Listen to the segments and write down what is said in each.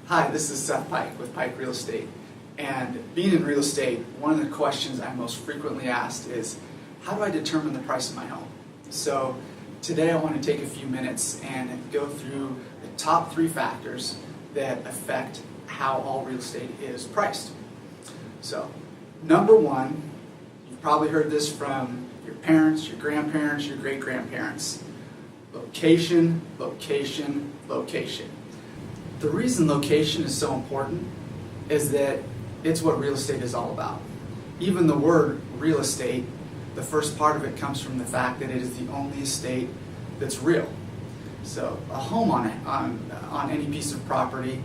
Hi, this is Seth Pike with Pike Real Estate. And being in real estate, one of the questions I'm most frequently asked is, how do I determine the price of my home? So today I want to take a few minutes and go through the top 3 factors that affect how all real estate is priced. So, number 1, you've probably heard this from your parents, your grandparents, your great-grandparents. Location, location, location. The reason location is so important is that it's what real estate is all about. Even the word real estate, the first part of it comes from the fact that it is the only estate that's real. So a home on any piece of property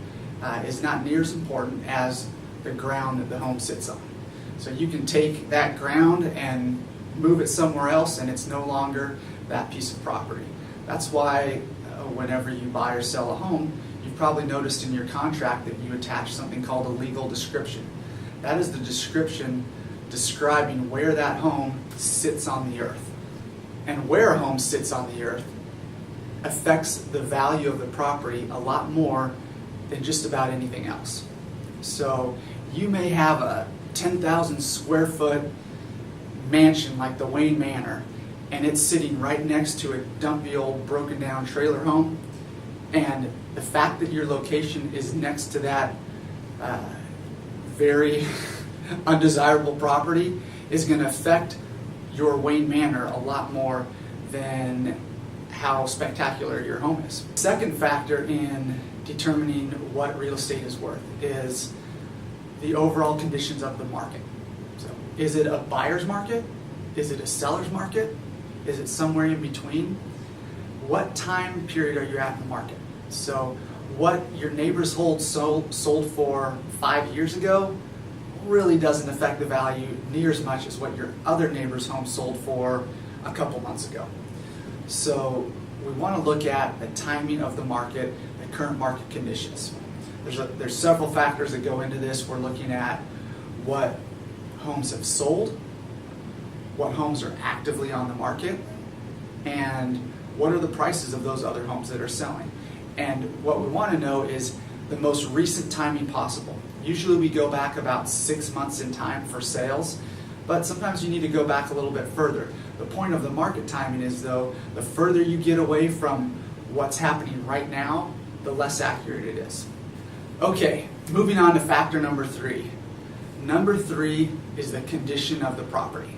is not near as important as the ground that the home sits on. So you can take that ground and move it somewhere else and it's no longer that piece of property. That's why whenever you buy or sell a home, you've probably noticed in your contract that you attach something called a legal description. That is the description describing where that home sits on the earth. And where a home sits on the earth affects the value of the property a lot more than just about anything else. So you may have a 10,000 square foot mansion like the Wayne Manor, and it's sitting right next to a dumpy old broken down trailer home, and the fact that your location is next to that very undesirable property is going to affect your Wayne Manor a lot more than how spectacular your home is. Second factor in determining what real estate is worth is the overall conditions of the market. So, is it a buyer's market? Is it a seller's market? Is it somewhere in between? What time period are you at in the market? So what your neighbor's home sold for 5 years ago really doesn't affect the value near as much as what your other neighbor's home sold for a couple months ago. So we want to look at the timing of the market, the current market conditions. There's several factors that go into this. We're looking at what homes have sold, what homes are actively on the market, and what are the prices of those other homes that are selling. And what we want to know is the most recent timing possible. Usually we go back about 6 months in time for sales, but sometimes you need to go back a little bit further. The point of the market timing is, though, the further you get away from what's happening right now, the less accurate it is. Okay, moving on to factor number 3. Number 3 is the condition of the property.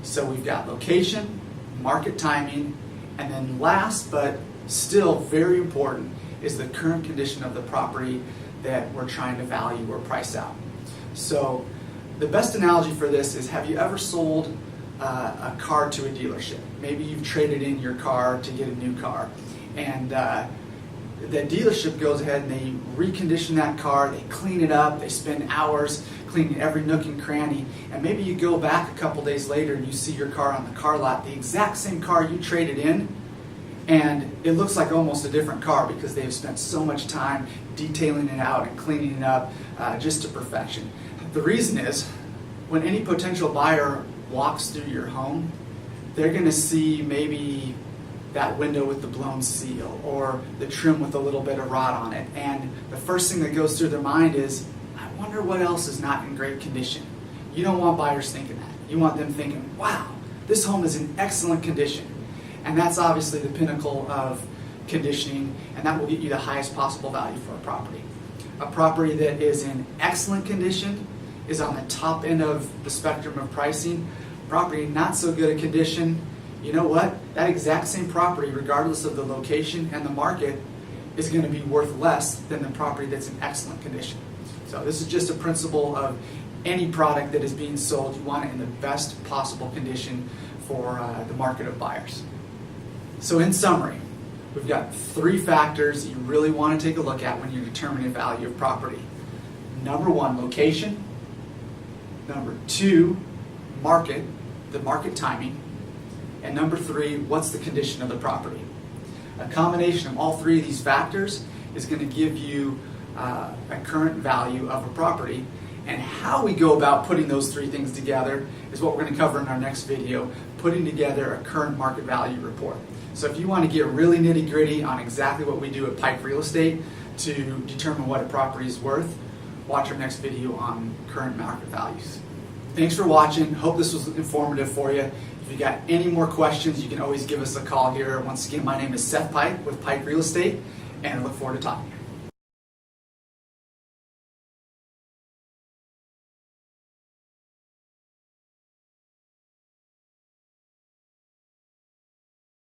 So we've got location, market timing, and then last but still very important is the current condition of the property that we're trying to value or price out. So the best analogy for this is, have you ever sold a car to a dealership? Maybe you've traded in your car to get a new car, and the dealership goes ahead and they recondition that car, they clean it up, they spend hours cleaning every nook and cranny, and maybe you go back a couple days later and you see your car on the car lot, the exact same car you traded in, and it looks like almost a different car because they've spent so much time detailing it out and cleaning it up just to perfection. The reason is, when any potential buyer walks through your home, they're going to see maybe that window with the blown seal or the trim with a little bit of rot on it, and the first thing that goes through their mind is, I wonder what else is not in great condition. You don't want buyers thinking that. You want them thinking, wow, this home is in excellent condition. And that's obviously the pinnacle of conditioning, and that will get you the highest possible value for a property. A property that is in excellent condition is on the top end of the spectrum of pricing. Property not so good a condition, you know what? That exact same property, regardless of the location and the market, is going to be worth less than the property that's in excellent condition. So this is just a principle of any product that is being sold. You want it in the best possible condition for the market of buyers. So in summary, we've got 3 factors you really want to take a look at when you're determining the value of property. Number 1, location. Number 2, market, the market timing. And number 3, what's the condition of the property? A combination of all 3 of these factors is going to give you a current value of a property. And how we go about putting those 3 things together is what we're going to cover in our next video, putting together a current market value report. So if you want to get really nitty-gritty on exactly what we do at Pike Real Estate, to determine what a property is worth, watch our next video on current market values. Thanks for watching. Hope this was informative for you. If you got any more questions, you can always give us a call here. Once again, my name is Seth Pike with Pike Real Estate, and I look forward to talking to you.